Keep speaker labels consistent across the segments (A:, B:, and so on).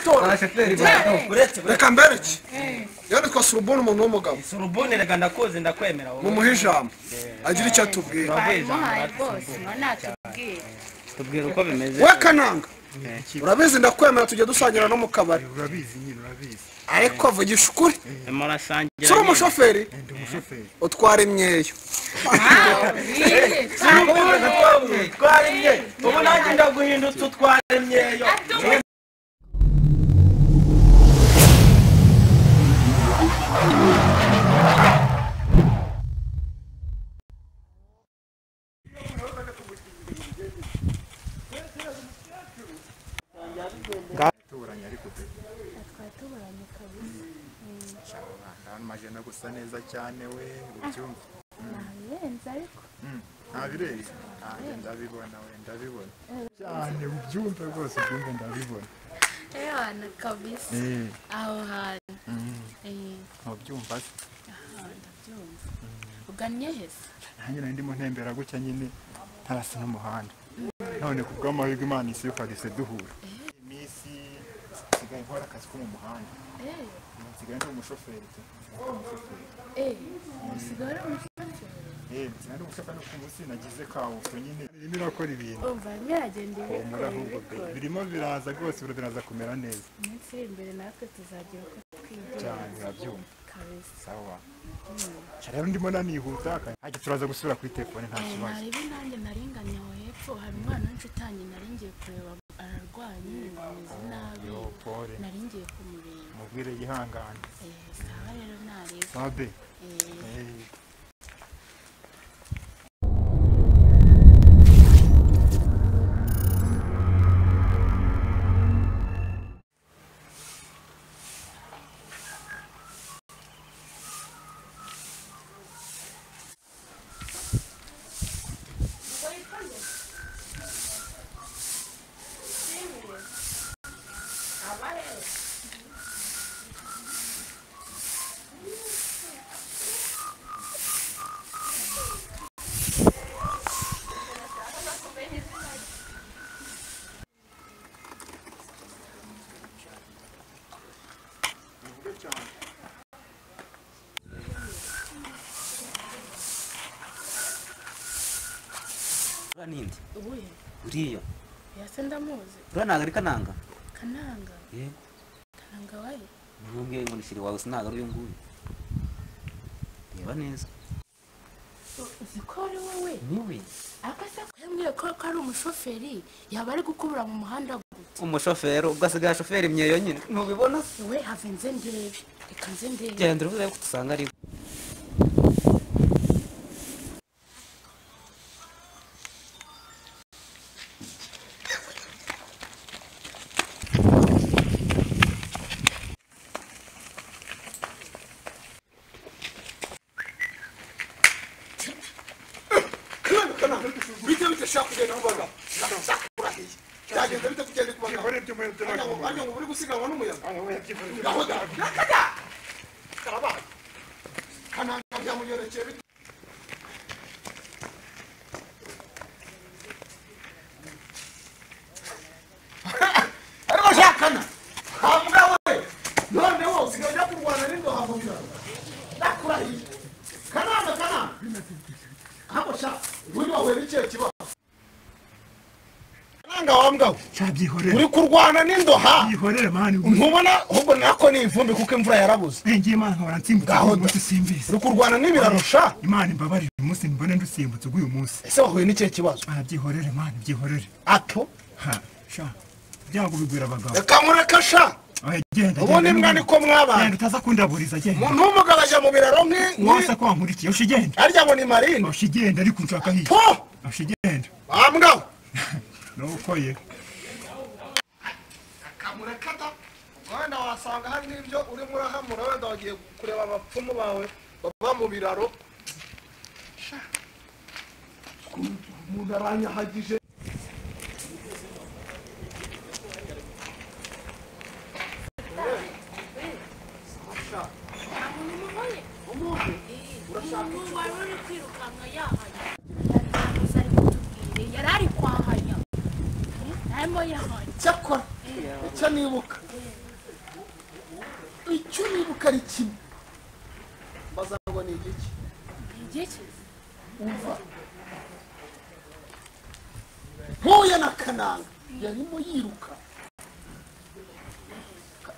A: gutora reka mbereke yari twa surubone umuntu w'umugabo
B: surubone rega ndakoze ndakwemera
A: mu muhijambo agira icyo atubwira
B: tubwira uko bimeze
A: we kananga urabizi ndakwemera tujya dusangira no mu kabari
C: urabizi nyine urabizi
A: ariko vugisha ukuri
B: murasangira
A: sura umushoferi utwara imyeyo
B: twara imyeyo ubu nanjye ndaguhindutse utwara imyeyo
C: turanye ariko
D: twatuburanye kabisa
C: amajana gusa neza cyane we ubyumva
D: nabirenze ariko
C: ntabirenze ndabibona we ndabibona cyane ubyumve rwose ubyumve ndabibona
D: ewana kabisa aho hantu
C: ntubyumva se
D: ndabyumva ugannye hese
C: nanjye nari ndimo ntembera gutya nyine ntarasa n'umuhanda none ku bw'amahirwe Imana isi yukarise duhura iminsi nsigaye nkora akazi ko mu muhanda nsigaye ndi umushoferi
D: usigaye uri umushoferi
C: nsigaye ndi umushoferi ku munsi nagize kawuso nyine irimo irakora ibintu
D: umva biragenda
C: birimo biraza rwose biraza kumera neza
D: iminsi iri imbere natwe tuzagira uko twigenza
C: cyane urabyumva
D: kabisa
C: sawa rero ndimo nanihuta hajya turaza gusubira kuri telefone nta kibazo
D: naribi nanjye naringanya aho hepfo hari umwana w'inshuti yanjye naringiye kureba ararwaye nyine ameze nabi naringiye kumureba
C: mubwire yihangane
D: sawa rero nareba
C: sabe
B: ninde
D: ubuye
B: uriyo
D: yase ndamuzi
B: uranaga ari kananga
D: kananga waye
B: nubwiye ngo nishiri wawe sinaga ari uyu nguyu reba neza
D: uziko ari wowe
B: niwe
D: akasa kwemwe ko ari umushoferi yaba ari gukubura mu muhanda gute
B: umushoferi ubwo asigaye shoferi imyeyo nyine ntubibona
D: we have nze ndebe reka nze ndebe
B: genda uvuze ko tusanga ari
A: uri kurwana n'indoha
C: yihorere mani
A: ntubona ahubwo nako ni imvumbi kuko imvura yarabuze
C: ngiye Imana nkora nsimbutse umunsi simbizi
A: uri kurwana n'ibirarusha
C: Imana imbabarire umunsi mbone ndusimbutse uyu munsi
A: ese wahuye n'icyo kibazo
C: arabyihorere mani byihorere
A: ato
C: sha byango bigwira abagabo
A: reka mureka sha ubundi mbwa niko mwabana
C: utaza kundaburiza genda
A: umuntu w'umugabo ajya mu biraro
C: mwose ko wankurikiye ushigenda
A: arya ngo ni marine
C: ushigenda ariko nshaka hiye ushigenda
A: bambwaho
C: nuko ye
A: akamurekata wenda wasanga hari n'ibyo urimo urahamura wenda wagiye kureba abapfumu bawe baba mu biraro umuntu aranyahagije cyakora icyo nibuka icyo nibuka ari kimwe baza ngo ni igiki
D: igiki
A: umva mpuye na Kananga yarimo yiruka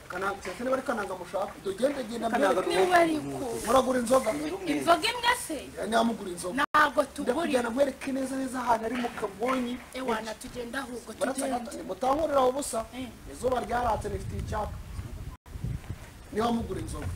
A: Kananga cyane bari Kananga mushaka tugende genda Kananga
D: niba ariko
A: muragura inzoga
D: inzoga imbwa se
A: nyamugura inzoga
D: ntabwo tugura
A: ndakujyana nkwereke neza neza ahantu ari mu Kabonyi
D: ewana tugenda ahubwo tugende
A: mutahurira aho busa izuba ryaratse rifite icyapa niba mugura inzoga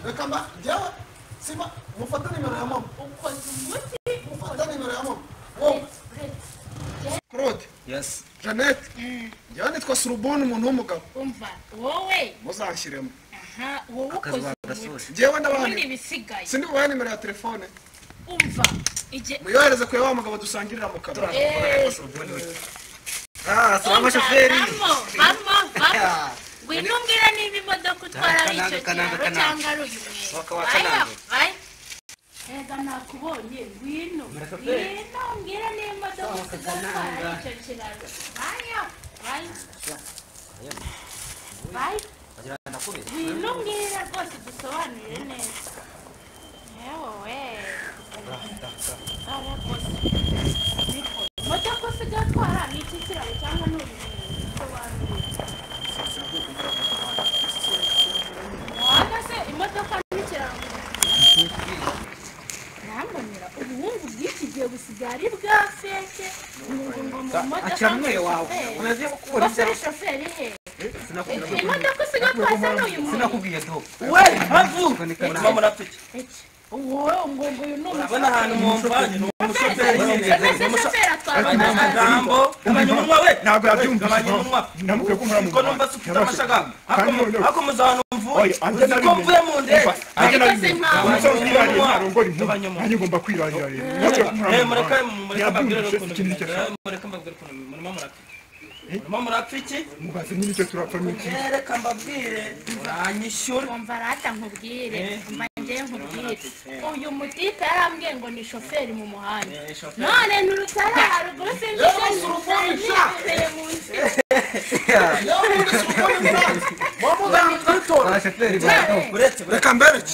A: reka mba jyawe sima mufata nimero ya mama
D: ukoze umuti
A: mufata nimero ya mama wowe Claude
B: Yes.
A: Jeannette njyewe nitwa Surubone umuntu w'umugabo
D: umva wowe
A: muzanshyiremo
D: aha wowe ukoze umuti
A: njyewe
D: ubundi
A: ndabandi
D: bisigaye
A: sindi bubahe nimero ya telefone
D: umva ije
A: muyohereze kuri wa mugabo dusangirira mu kabari
B: Salama shoferi.
D: vamo ngwino umbwira niba imodoka utwara ari icyo kiraro cyangwa ari uyu mwenda vayi ega nakubonye ngwino umbwira niba imodoka utwara ari icyo kiraro vayi ngwino umbwira rwose dusobanurire neza yewe imodoka usigaye utwara ni iki kiraro cyangwa ni uyu mwenda se imodoka n'ikiraro nambonera ubuhungu bw'iki gihe busigaye ari bwa feke ngo mu modoka ngofero shoferi he imodoka usigaye utwara n'uyu mwenda
B: Sinakubwiye do. We, havu. Mama murapiki.
D: wowe ngo uyu ni
B: Urabona ahantu mu mvanye ni umushoferi nyine.
D: umushoferi atwara
B: Amagambo, gabanya umunwa we.
C: ntabwo yabyumvise
B: Gabanya umunwa.
C: namubwiye ko muri
B: Ko numva ufite amashagaga.
C: Kandi
B: Ako muzahano mvuye.
C: Oya, anje nari
B: Ko mvuye mu ndege.
C: umusozi wirarira ntarongora inkuru nanjye ngomba kwirarira rero
B: Mureka mbabwire ukuntu murimo murapiki. Murimo murapiki.
C: mubaze nyine icyo turapfa n'iki
B: Reka mbabwire. Uranyishyura.
D: umva rata nkubwire umva njye nkubwire uyu mutipe yarambwiye ngo ni shoferi mu muhanda none nturutara haruguru sinzi nibereye munsi
A: reka mbereke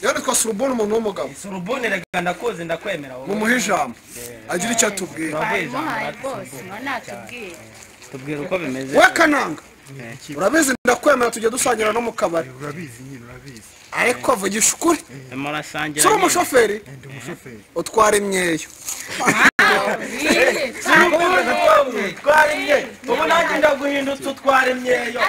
A: iyo nitwa Surubone umuntu w'umugabo
B: Surubone reka ndakoze ndakwemera wowe.
A: mumuhe ijambo agira icyo atubwira
D: bamuhaye rwose ngo natubwire
B: Tubwire uko bimeze.
A: we Kananga urabizi ndakwemera tujya dusangira no mu kabari
C: urabizi nyine urabizi
A: ariko vugisha ukuri
B: Murasangira.
A: sura umushoferi
C: ndi umushoferi
A: utwara imyeyo
B: Twarimye. Ubu nanjye ndaguhindutse utwara imyeyo.